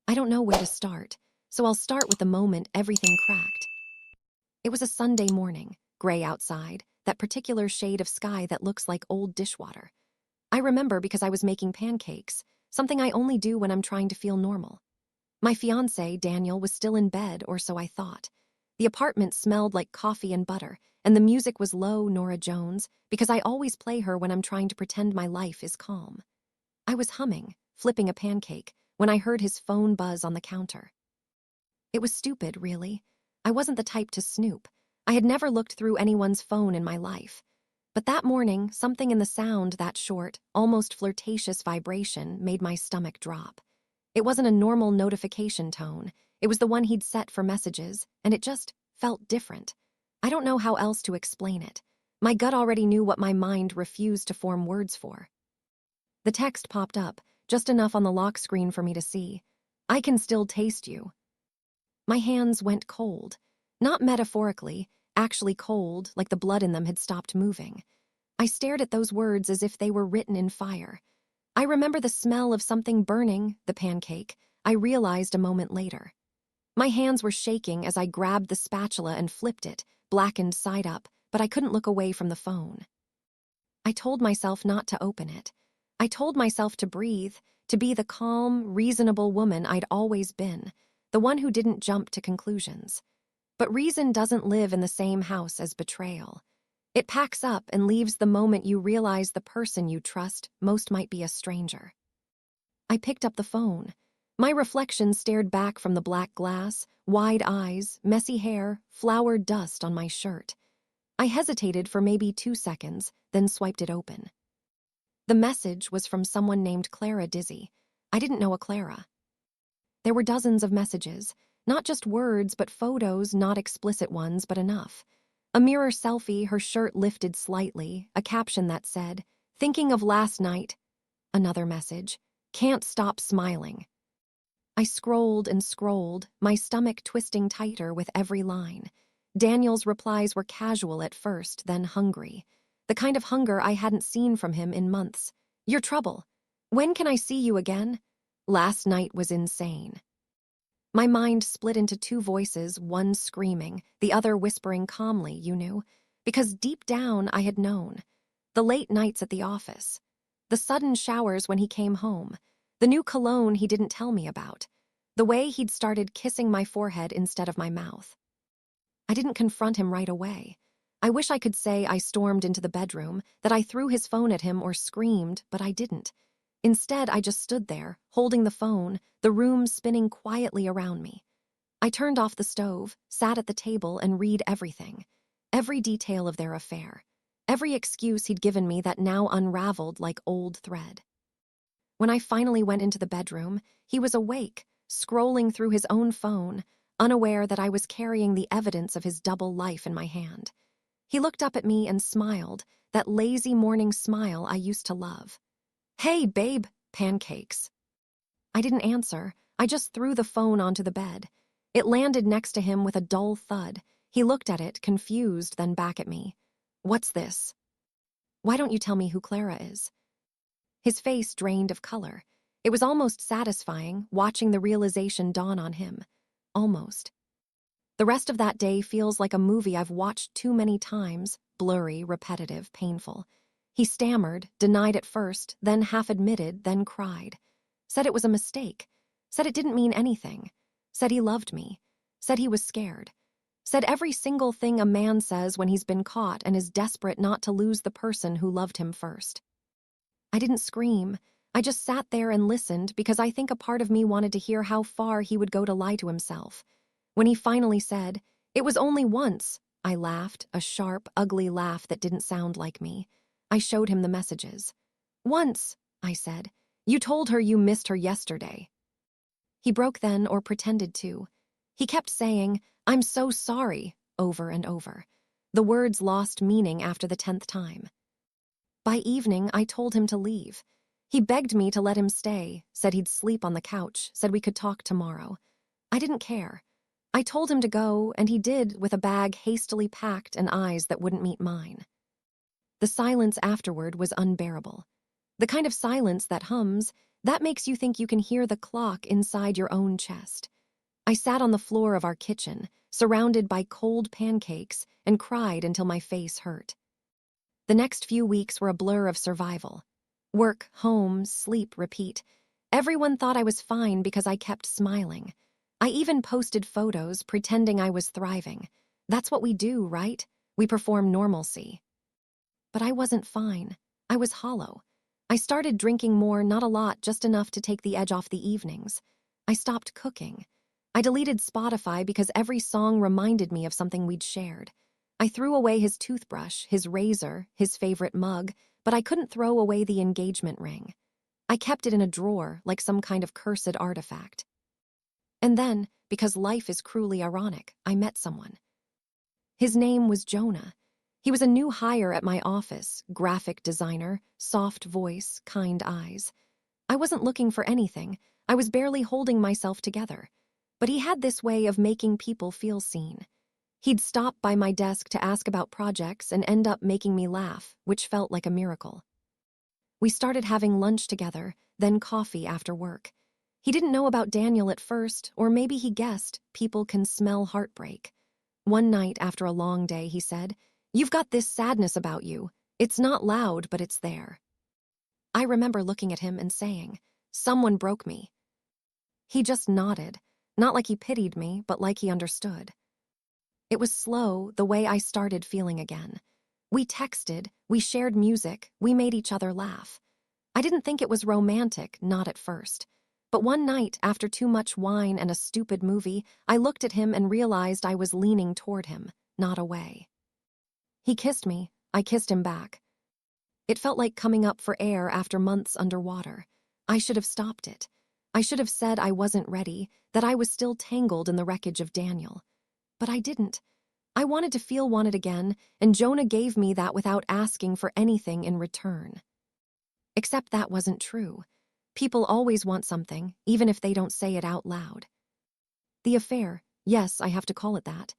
I don't know where to start, so I'll start with the moment everything cracked. It was a Sunday morning, gray outside, that particular shade of sky that looks like old dishwater. I remember because I was making pancakes, something I only do when I'm trying to feel normal. My fiancé, Daniel, was still in bed, or so I thought. The apartment smelled like coffee and butter, and the music was low Norah Jones, because I always play her when I'm trying to pretend my life is calm. I was humming, flipping a pancake, when I heard his phone buzz on the counter. It was stupid, really. I wasn't the type to snoop. I had never looked through anyone's phone in my life. But that morning, something in the sound, that short, almost flirtatious vibration, made my stomach drop. It wasn't a normal notification tone. It was the one he'd set for messages, and it just felt different. I don't know how else to explain it. My gut already knew what my mind refused to form words for. The text popped up, just enough on the lock screen for me to see. "I can still taste you." My hands went cold. Not metaphorically, actually cold, like the blood in them had stopped moving. I stared at those words as if they were written in fire. I remember the smell of something burning, the pancake, I realized a moment later. My hands were shaking as I grabbed the spatula and flipped it, blackened side up, but I couldn't look away from the phone. I told myself not to open it. I told myself to breathe, to be the calm, reasonable woman I'd always been, the one who didn't jump to conclusions. But reason doesn't live in the same house as betrayal. It packs up and leaves the moment you realize the person you trust most might be a stranger. I picked up the phone. My reflection stared back from the black glass, wide eyes, messy hair, flowered dust on my shirt. I hesitated for maybe 2 seconds, then swiped it open. The message was from someone named Clara Dizzy. I didn't know a Clara. There were dozens of messages, not just words but photos, not explicit ones, but enough. A mirror selfie, her shirt lifted slightly, a caption that said, "Thinking of last night." Another message, "Can't stop smiling." I scrolled and scrolled, my stomach twisting tighter with every line. Daniel's replies were casual at first, then hungry. The kind of hunger I hadn't seen from him in months. "Your trouble. When can I see you again?" Last night was insane. My mind split into 2 voices, one screaming, the other whispering calmly, you knew, because deep down I had known. The late nights at the office. The sudden showers when he came home. The new cologne he didn't tell me about. The way he'd started kissing my forehead instead of my mouth. I didn't confront him right away. I wish I could say I stormed into the bedroom, that I threw his phone at him or screamed, but I didn't. Instead, I just stood there, holding the phone, the room spinning quietly around me. I turned off the stove, sat at the table, and read everything. Every detail of their affair. Every excuse he'd given me that now unraveled like old thread. When I finally went into the bedroom, he was awake, scrolling through his own phone, unaware that I was carrying the evidence of his double life in my hand. He looked up at me and smiled, that lazy morning smile I used to love. "Hey, babe, pancakes." I didn't answer. I just threw the phone onto the bed. It landed next to him with a dull thud. He looked at it, confused, then back at me. "What's this?" "Why don't you tell me who Clara is?" His face drained of color. It was almost satisfying, watching the realization dawn on him. Almost. The rest of that day feels like a movie I've watched too many times, blurry, repetitive, painful. He stammered, denied at first, then half admitted, then cried. Said it was a mistake. Said it didn't mean anything. Said he loved me. Said he was scared. Said every single thing a man says when he's been caught and is desperate not to lose the person who loved him first. I didn't scream. I just sat there and listened because I think a part of me wanted to hear how far he would go to lie to himself. When he finally said, "It was only once," I laughed, a sharp, ugly laugh that didn't sound like me. I showed him the messages. "Once," I said. "You told her you missed her yesterday." He broke then, or pretended to. He kept saying, "I'm so sorry," over and over. The words lost meaning after the 10th time. By evening, I told him to leave. He begged me to let him stay, said he'd sleep on the couch, said we could talk tomorrow. I didn't care. I told him to go, and he did, with a bag hastily packed and eyes that wouldn't meet mine. The silence afterward was unbearable. The kind of silence that hums, That makes you think you can hear the clock inside your own chest. I sat on the floor of our kitchen, surrounded by cold pancakes, and cried until my face hurt. The next few weeks were a blur of survival. Work, home, sleep, repeat. Everyone thought I was fine because I kept smiling. I even posted photos pretending I was thriving. That's what we do, right? We perform normalcy. But I wasn't fine. I was hollow. I started drinking more, not a lot, just enough to take the edge off the evenings. I stopped cooking. I deleted Spotify because every song reminded me of something we'd shared. I threw away his toothbrush, his razor, his favorite mug, but I couldn't throw away the engagement ring. I kept it in a drawer like some kind of cursed artifact. And then, because life is cruelly ironic, I met someone. His name was Jonah. He was a new hire at my office, graphic designer, soft voice, kind eyes. I wasn't looking for anything. I was barely holding myself together. But he had this way of making people feel seen. He'd stop by my desk to ask about projects and end up making me laugh, which felt like a miracle. We started having lunch together, then coffee after work. He didn't know about Daniel at first, or maybe he guessed people can smell heartbreak. One night after a long day, he said, "You've got this sadness about you. It's not loud, but it's there." I remember looking at him and saying, "Someone broke me." He just nodded, not like he pitied me, but like he understood. It was slow, the way I started feeling again. We texted, we shared music, we made each other laugh. I didn't think it was romantic, not at first. But one night, after too much wine and a stupid movie, I looked at him and realized I was leaning toward him, not away. He kissed me, I kissed him back. It felt like coming up for air after months underwater. I should have stopped it. I should have said I wasn't ready, that I was still tangled in the wreckage of Daniel. But I didn't. I wanted to feel wanted again, and Jonah gave me that without asking for anything in return. Except that wasn't true. People always want something, even if they don't say it out loud. The affair, yes, I have to call it that.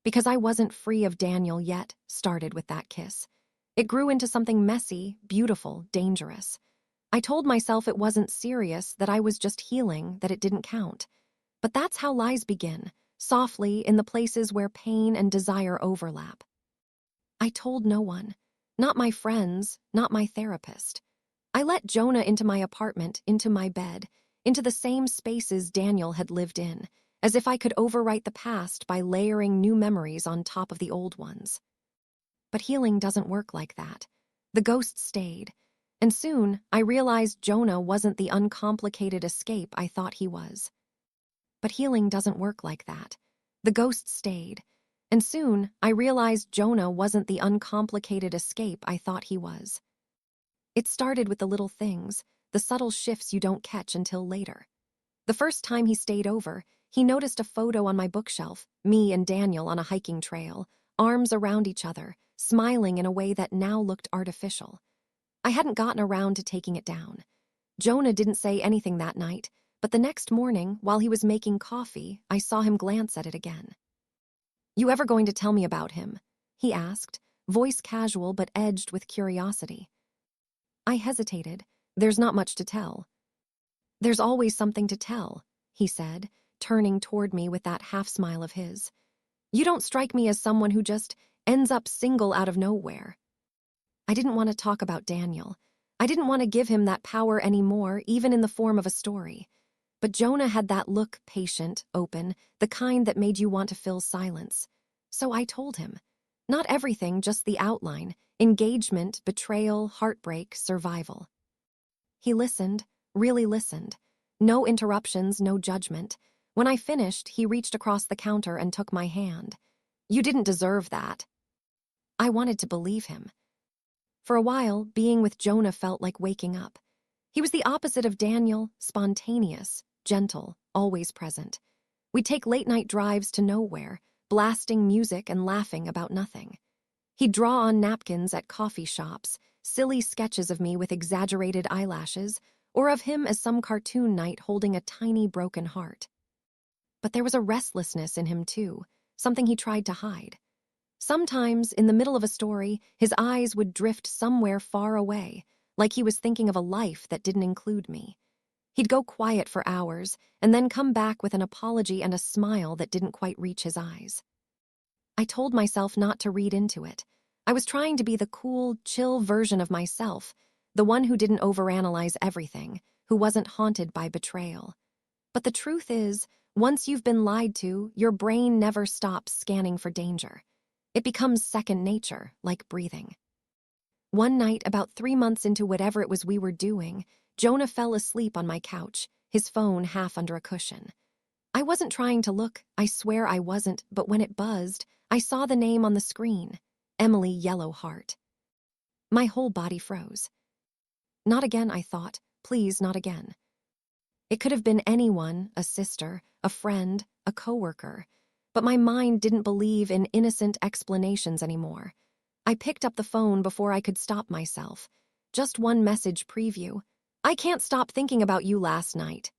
Because I wasn't free of Daniel yet, started with that kiss. It grew into something messy, beautiful, dangerous. I told myself it wasn't serious, that I was just healing, that it didn't count. But that's how lies begin, softly in the places where pain and desire overlap. I told no one, not my friends, not my therapist. I let Jonah into my apartment, into my bed, into the same spaces Daniel had lived in, as if I could overwrite the past by layering new memories on top of the old ones. But healing doesn't work like that. The ghost stayed, and soon I realized Jonah wasn't the uncomplicated escape I thought he was. But healing doesn't work like that. The ghost stayed, and soon I realized Jonah wasn't the uncomplicated escape I thought he was. It started with the little things, the subtle shifts you don't catch until later. The first time he stayed over, he noticed a photo on my bookshelf, me and Daniel on a hiking trail, arms around each other, smiling in a way that now looked artificial. I hadn't gotten around to taking it down. Jonah didn't say anything that night, but the next morning, while he was making coffee, I saw him glance at it again. "You ever going to tell me about him?" he asked, voice casual but edged with curiosity. I hesitated. "There's not much to tell." "There's always something to tell," he said, turning toward me with that half-smile of his. "You don't strike me as someone who just ends up single out of nowhere." I didn't want to talk about Daniel. I didn't want to give him that power anymore, even in the form of a story. But Jonah had that look, patient, open, the kind that made you want to fill silence. So I told him. Not everything, just the outline: engagement, betrayal, heartbreak, survival. He listened, really listened. No interruptions, no judgment. When I finished, he reached across the counter and took my hand. "You didn't deserve that." I wanted to believe him. For a while, being with Jonah felt like waking up. He was the opposite of Daniel, spontaneous, gentle, always present. We'd take late-night drives to nowhere, blasting music and laughing about nothing. He'd draw on napkins at coffee shops, silly sketches of me with exaggerated eyelashes, or of him as some cartoon knight holding a tiny broken heart. But there was a restlessness in him too, something he tried to hide. Sometimes, in the middle of a story, his eyes would drift somewhere far away, like he was thinking of a life that didn't include me. He'd go quiet for hours and then come back with an apology and a smile that didn't quite reach his eyes. I told myself not to read into it. I was trying to be the cool, chill version of myself, the one who didn't overanalyze everything, who wasn't haunted by betrayal. But the truth is, once you've been lied to, your brain never stops scanning for danger. It becomes second nature, like breathing. One night, about 3 months into whatever it was we were doing, Jonah fell asleep on my couch, his phone half under a cushion. I wasn't trying to look, I swear I wasn't, but when it buzzed, I saw the name on the screen, Emily Yellowheart. My whole body froze. Not again, I thought. Please, not again. It could have been anyone, a sister, a friend, a coworker, but my mind didn't believe in innocent explanations anymore. I picked up the phone before I could stop myself. Just one message preview. I can't stop thinking about you last night.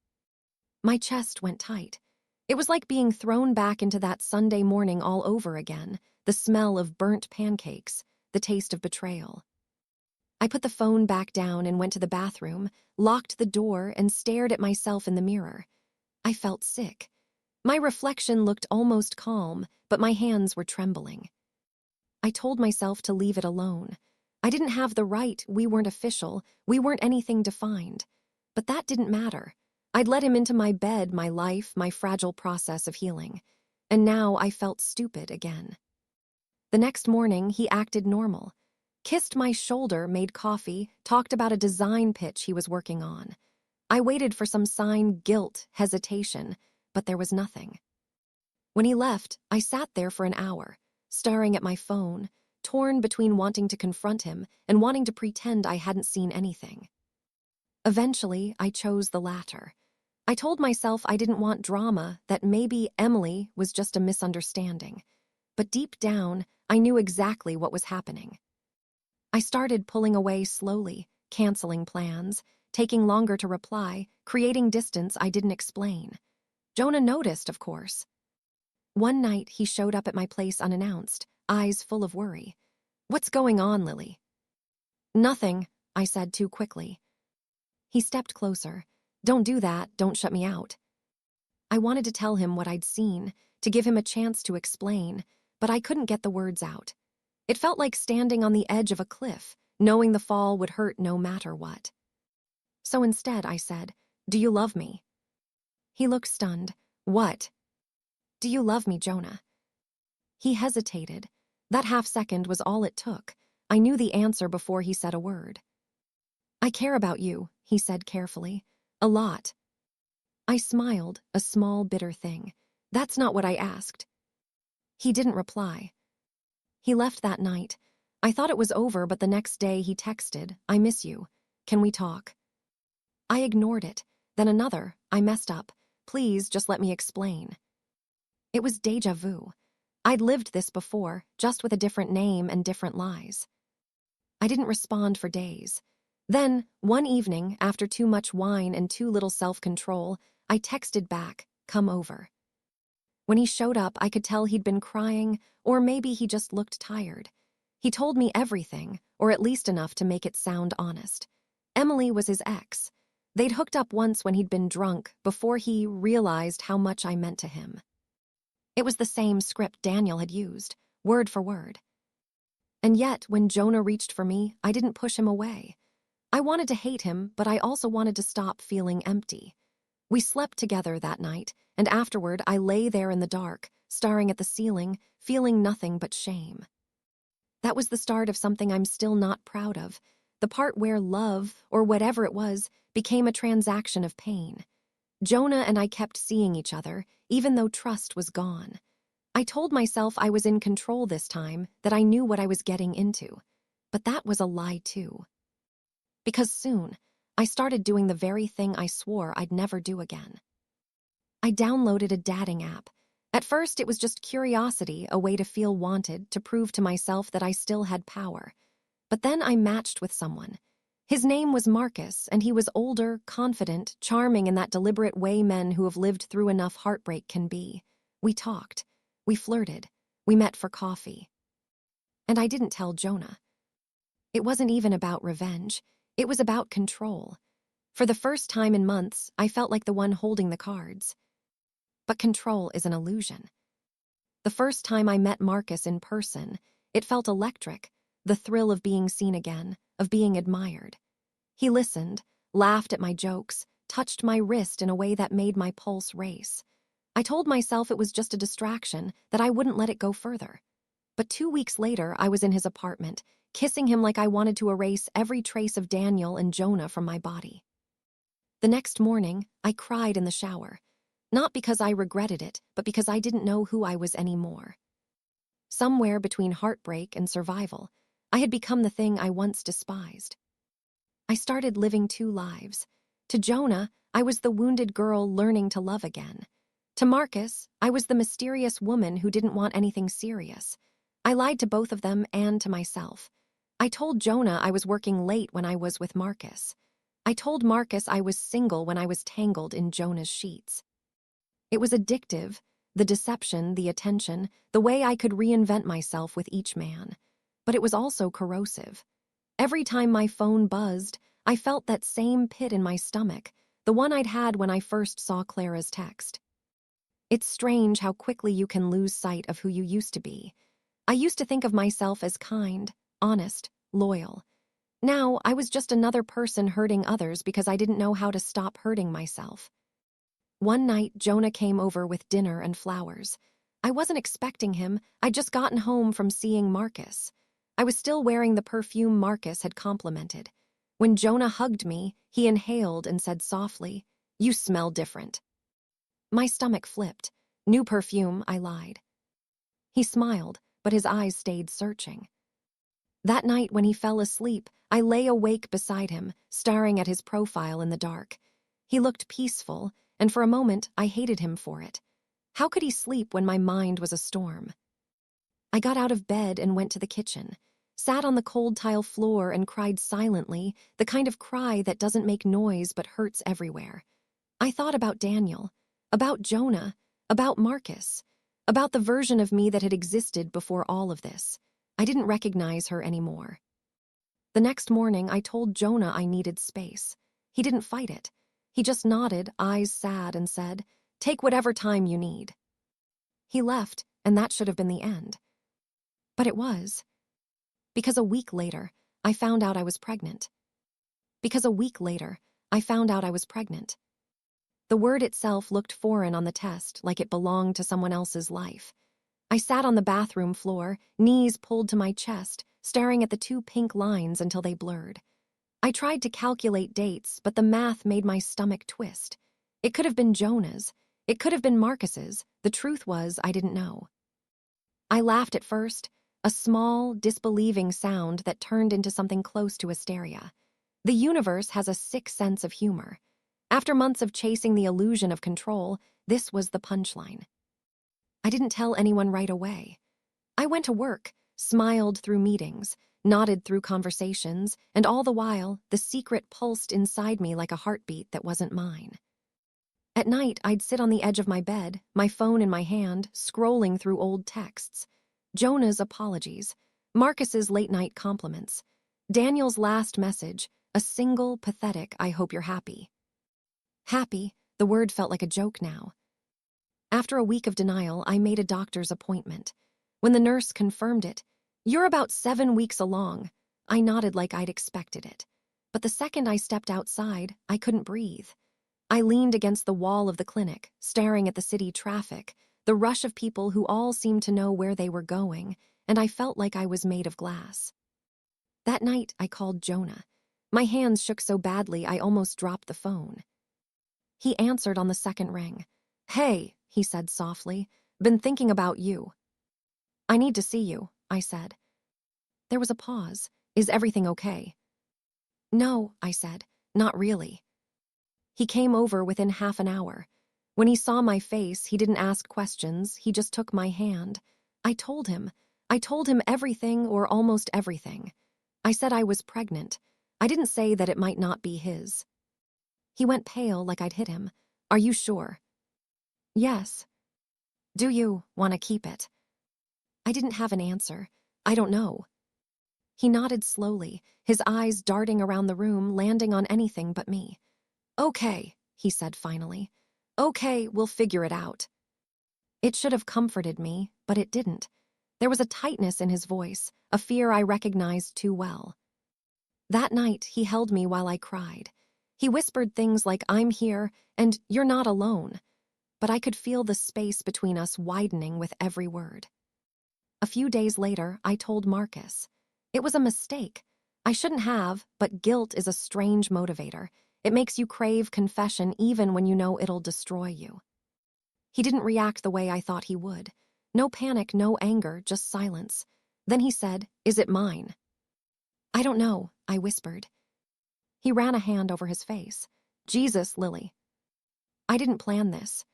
My chest went tight. It was like being thrown back into that Sunday morning all over again, the smell of burnt pancakes, the taste of betrayal. I put the phone back down and went to the bathroom, locked the door, and stared at myself in the mirror. I felt sick. My reflection looked almost calm, but my hands were trembling. I told myself to leave it alone. I didn't have the right, we weren't official, we weren't anything defined. But that didn't matter. I'd let him into my bed, my life, my fragile process of healing. And now I felt stupid again. The next morning, he acted normal. Kissed my shoulder, made coffee, talked about a design pitch he was working on. I waited for some sign, guilt, hesitation, but there was nothing. When he left, I sat there for an hour, staring at my phone, torn between wanting to confront him and wanting to pretend I hadn't seen anything. Eventually, I chose the latter. I told myself I didn't want drama, that maybe Emily was just a misunderstanding. But deep down, I knew exactly what was happening. I started pulling away slowly, canceling plans, taking longer to reply, creating distance I didn't explain. Jonah noticed, of course. One night, he showed up at my place unannounced, eyes full of worry. "What's going on, Lily?" "Nothing," I said too quickly. He stepped closer. "Don't do that, don't shut me out." I wanted to tell him what I'd seen, to give him a chance to explain, but I couldn't get the words out. It felt like standing on the edge of a cliff, knowing the fall would hurt no matter what. So instead, I said, "Do you love me?" He looked stunned. "What?" "Do you love me, Jonah?" He hesitated. That half-second was all it took. I knew the answer before he said a word. "I care about you," he said carefully. "A lot." I smiled, a small, bitter thing. "That's not what I asked." He didn't reply. He left that night. I thought it was over, but the next day he texted, "I miss you. Can we talk?" I ignored it. Then another, "I messed up. Please just let me explain." It was déjà vu. I'd lived this before, just with a different name and different lies. I didn't respond for days. Then, one evening, after too much wine and too little self-control, I texted back, "Come over." When he showed up, I could tell he'd been crying, or maybe he just looked tired. He told me everything, or at least enough to make it sound honest. Emily was his ex. They'd hooked up once when he'd been drunk, before he realized how much I meant to him. It was the same script Daniel had used, word for word. And yet, when Jonah reached for me, I didn't push him away. I wanted to hate him, but I also wanted to stop feeling empty. We slept together that night, and afterward I lay there in the dark, staring at the ceiling, feeling nothing but shame. That was the start of something I'm still not proud of, the part where love, or whatever it was, became a transaction of pain. Jonah and I kept seeing each other, even though trust was gone. I told myself I was in control this time, that I knew what I was getting into. But that was a lie too. Because soon, I started doing the very thing I swore I'd never do again. I downloaded a dating app. At first, it was just curiosity, a way to feel wanted, to prove to myself that I still had power. But then I matched with someone. His name was Marcus, and he was older, confident, charming in that deliberate way men who have lived through enough heartbreak can be. We talked. We flirted. We met for coffee. And I didn't tell Jonah. It wasn't even about revenge. It was about control. For the first time in months, I felt like the one holding the cards. But control is an illusion. The first time I met Marcus in person, it felt electric, the thrill of being seen again, of being admired. He listened, laughed at my jokes, touched my wrist in a way that made my pulse race. I told myself it was just a distraction, that I wouldn't let it go further. But 2 weeks later, I was in his apartment, kissing him like I wanted to erase every trace of Daniel and Jonah from my body. The next morning, I cried in the shower. Not because I regretted it, but because I didn't know who I was anymore. Somewhere between heartbreak and survival, I had become the thing I once despised. I started living 2 lives. To Jonah, I was the wounded girl learning to love again. To Marcus, I was the mysterious woman who didn't want anything serious. I lied to both of them and to myself. I told Jonah I was working late when I was with Marcus. I told Marcus I was single when I was tangled in Jonah's sheets. It was addictive, the deception, the attention, the way I could reinvent myself with each man. But it was also corrosive. Every time my phone buzzed, I felt that same pit in my stomach, the one I'd had when I first saw Clara's text. It's strange how quickly you can lose sight of who you used to be. I used to think of myself as kind, honest, loyal. Now, I was just another person hurting others because I didn't know how to stop hurting myself. One night, Jonah came over with dinner and flowers. I wasn't expecting him. I'd just gotten home from seeing Marcus. I was still wearing the perfume Marcus had complimented. When Jonah hugged me, he inhaled and said softly, "You smell different." My stomach flipped. New perfume, I lied. He smiled, but his eyes stayed searching. That night when he fell asleep, I lay awake beside him, staring at his profile in the dark. He looked peaceful, and for a moment I hated him for it. How could he sleep when my mind was a storm? I got out of bed and went to the kitchen, sat on the cold tile floor and cried silently, the kind of cry that doesn't make noise but hurts everywhere. I thought about Daniel, about Jonah, about Marcus, about the version of me that had existed before all of this. I didn't recognize her anymore. The next morning, I told Jonah I needed space. He didn't fight it. He just nodded, eyes sad, and said, "Take whatever time you need." He left, and that should have been the end. But it was. Because a week later, I found out I was pregnant. Because a week later, I found out I was pregnant. The word itself looked foreign on the test, like it belonged to someone else's life. I sat on the bathroom floor, knees pulled to my chest, staring at the 2 pink lines until they blurred. I tried to calculate dates, but the math made my stomach twist. It could have been Jonah's. It could have been Marcus's. The truth was, I didn't know. I laughed at first, a small, disbelieving sound that turned into something close to hysteria. The universe has a sick sense of humor. After months of chasing the illusion of control, this was the punchline. I didn't tell anyone right away. I went to work, smiled through meetings, nodded through conversations, and all the while, the secret pulsed inside me like a heartbeat that wasn't mine. At night, I'd sit on the edge of my bed, my phone in my hand, scrolling through old texts. Jonah's apologies, Marcus's late-night compliments, Daniel's last message, a single, pathetic, "I hope you're happy." Happy, the word felt like a joke now. After a week of denial, I made a doctor's appointment. When the nurse confirmed it, "You're about 7 weeks along," I nodded like I'd expected it. But the second I stepped outside, I couldn't breathe. I leaned against the wall of the clinic, staring at the city traffic, the rush of people who all seemed to know where they were going, and I felt like I was made of glass. That night, I called Jonah. My hands shook so badly I almost dropped the phone. He answered on the second ring. "Hey," he said softly, "been thinking about you." "I need to see you," I said. There was a pause. "Is everything okay?" "No," I said, "not really." He came over within half an hour. When he saw my face, he didn't ask questions, he just took my hand. I told him everything or almost everything. I said I was pregnant. I didn't say that it might not be his. He went pale like I'd hit him. "Are you sure?" "Yes." "Do you want to keep it?" I didn't have an answer. "I don't know." He nodded slowly, his eyes darting around the room, landing on anything but me. "Okay," he said finally. "Okay, we'll figure it out." It should have comforted me, but it didn't. There was a tightness in his voice, a fear I recognized too well. That night, he held me while I cried. He whispered things like, "I'm here," and "You're not alone." But I could feel the space between us widening with every word. A few days later, I told Marcus. It was a mistake. I shouldn't have, but guilt is a strange motivator. It makes you crave confession even when you know it'll destroy you. He didn't react the way I thought he would. No panic, no anger, just silence. Then he said, "Is it mine?" "I don't know," I whispered. He ran a hand over his face. "Jesus, Lily. I didn't plan this.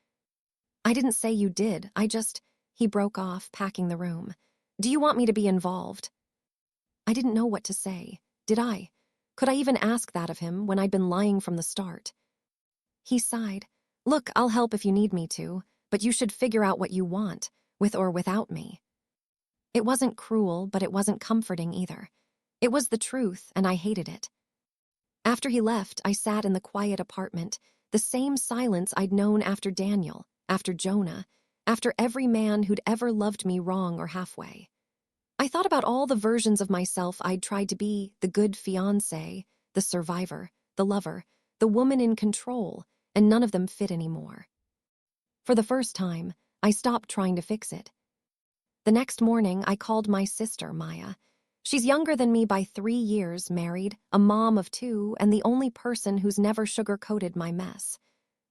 I didn't say you did, He broke off, packing the room. "Do you want me to be involved?" I didn't know what to say. Did I? Could I even ask that of him when I'd been lying from the start? He sighed. "Look, I'll help if you need me to, but you should figure out what you want, with or without me." It wasn't cruel, but it wasn't comforting either. It was the truth, and I hated it. After he left, I sat in the quiet apartment, the same silence I'd known after Daniel, after Jonah, after every man who'd ever loved me wrong or halfway. I thought about all the versions of myself I'd tried to be: the good fiancé, the survivor, the lover, the woman in control, and none of them fit anymore. For the first time, I stopped trying to fix it. The next morning, I called my sister, Maya. She's younger than me by 3 years, married, a mom of 2, and the only person who's never sugar-coated my mess.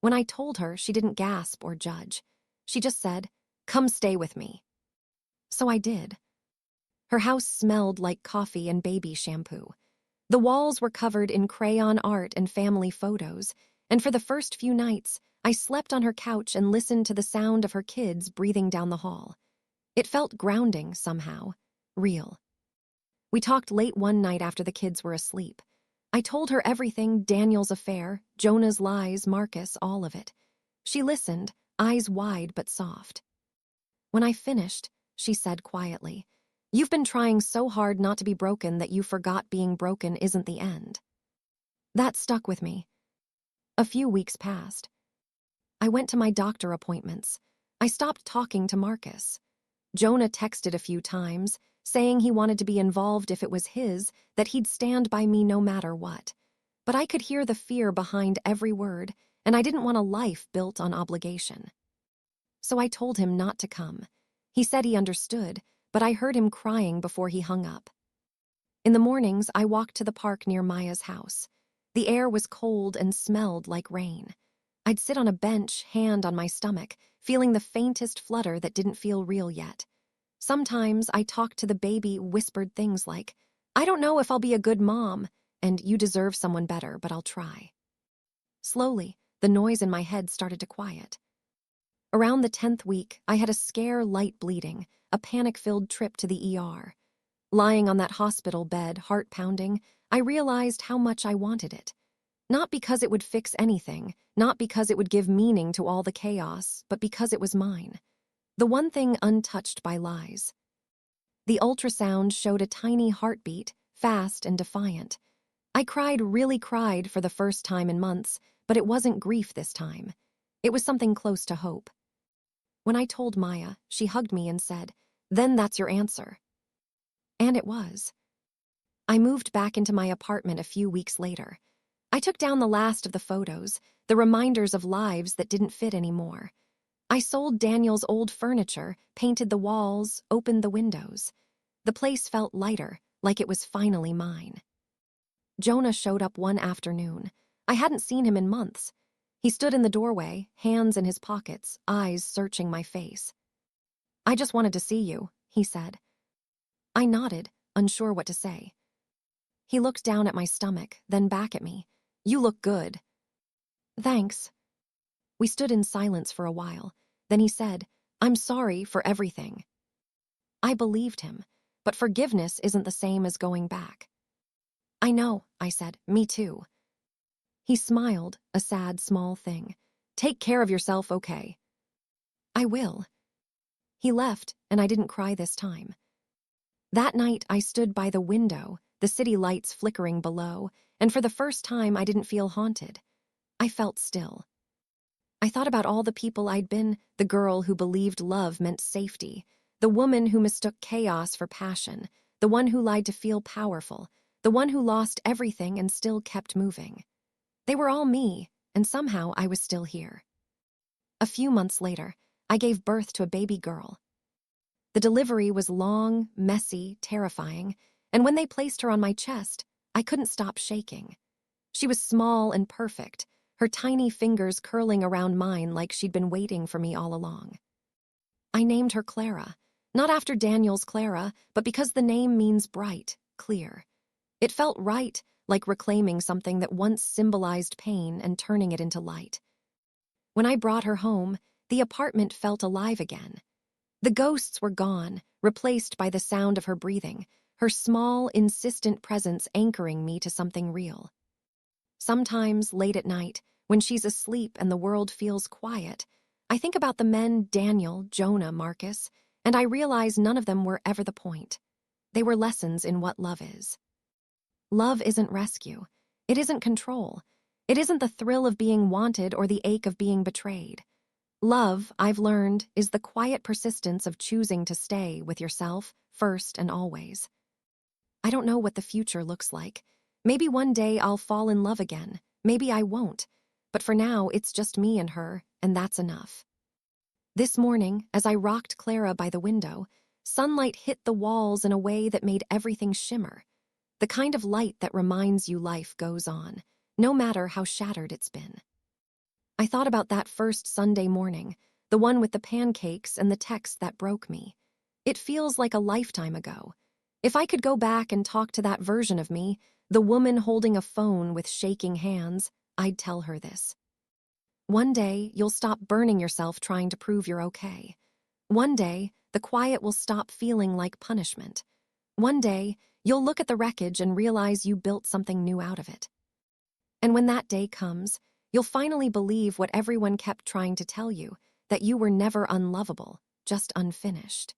When I told her, she didn't gasp or judge. She just said, "Come stay with me." So I did. Her house smelled like coffee and baby shampoo. The walls were covered in crayon art and family photos, and for the first few nights, I slept on her couch and listened to the sound of her kids breathing down the hall. It felt grounding somehow, real. We talked late one night after the kids were asleep. I told her everything: Daniel's affair, Jonah's lies, Marcus, all of it. She listened, eyes wide but soft. When I finished, she said quietly, "You've been trying so hard not to be broken that you forgot being broken isn't the end." That stuck with me. A few weeks passed. I went to my doctor appointments. I stopped talking to Marcus. Jonah texted a few times, saying he wanted to be involved if it was his, that he'd stand by me no matter what. But I could hear the fear behind every word, and I didn't want a life built on obligation. So I told him not to come. He said he understood, but I heard him crying before he hung up. In the mornings, I walked to the park near Maya's house. The air was cold and smelled like rain. I'd sit on a bench, hand on my stomach, feeling the faintest flutter that didn't feel real yet. Sometimes I talked to the baby, whispered things like, "I don't know if I'll be a good mom," and "You deserve someone better, but I'll try." Slowly, the noise in my head started to quiet. Around the 10th week, I had a scare, light bleeding, a panic-filled trip to the ER. Lying on that hospital bed, heart pounding, I realized how much I wanted it. Not because it would fix anything, not because it would give meaning to all the chaos, but because it was mine. The one thing untouched by lies. The ultrasound showed a tiny heartbeat, fast and defiant. I really cried for the first time in months, but it wasn't grief this time. It was something close to hope. When I told Maya, she hugged me and said, "Then that's your answer." And it was. I moved back into my apartment a few weeks later. I took down the last of the photos, the reminders of lives that didn't fit anymore. I sold Daniel's old furniture, painted the walls, opened the windows. The place felt lighter, like it was finally mine. Jonah showed up one afternoon. I hadn't seen him in months. He stood in the doorway, hands in his pockets, eyes searching my face. "I just wanted to see you," he said. I nodded, unsure what to say. He looked down at my stomach, then back at me. "You look good." "Thanks." We stood in silence for a while. Then he said, "I'm sorry for everything." I believed him, but forgiveness isn't the same as going back. "I know," I said, "me too." He smiled, a sad, small thing. "Take care of yourself, okay?" "I will." He left, and I didn't cry this time. That night, I stood by the window, the city lights flickering below, and for the first time, I didn't feel haunted. I felt still. I thought about all the people I'd been, the girl who believed love meant safety, the woman who mistook chaos for passion, the one who lied to feel powerful, the one who lost everything and still kept moving. They were all me, and somehow I was still here. A few months later, I gave birth to a baby girl. The delivery was long, messy, terrifying, and when they placed her on my chest, I couldn't stop shaking. She was small and perfect, her tiny fingers curling around mine like she'd been waiting for me all along. I named her Clara, not after Daniel's Clara, but because the name means bright, clear. It felt right, like reclaiming something that once symbolized pain and turning it into light. When I brought her home, the apartment felt alive again. The ghosts were gone, replaced by the sound of her breathing, her small, insistent presence anchoring me to something real. Sometimes, late at night, when she's asleep and the world feels quiet, I think about the men Daniel, Jonah, Marcus, and I realize none of them were ever the point. They were lessons in what love is. Love isn't rescue. It isn't control. It isn't the thrill of being wanted or the ache of being betrayed. Love, I've learned, is the quiet persistence of choosing to stay with yourself first and always. I don't know what the future looks like. Maybe one day I'll fall in love again. Maybe I won't. But for now, it's just me and her, and that's enough. This morning, as I rocked Clara by the window, sunlight hit the walls in a way that made everything shimmer. The kind of light that reminds you life goes on, no matter how shattered it's been. I thought about that first Sunday morning, the one with the pancakes and the text that broke me. It feels like a lifetime ago. If I could go back and talk to that version of me, the woman holding a phone with shaking hands, I'd tell her this. One day, you'll stop burning yourself trying to prove you're okay. One day, the quiet will stop feeling like punishment. One day, you'll look at the wreckage and realize you built something new out of it. And when that day comes, you'll finally believe what everyone kept trying to tell you, that you were never unlovable, just unfinished.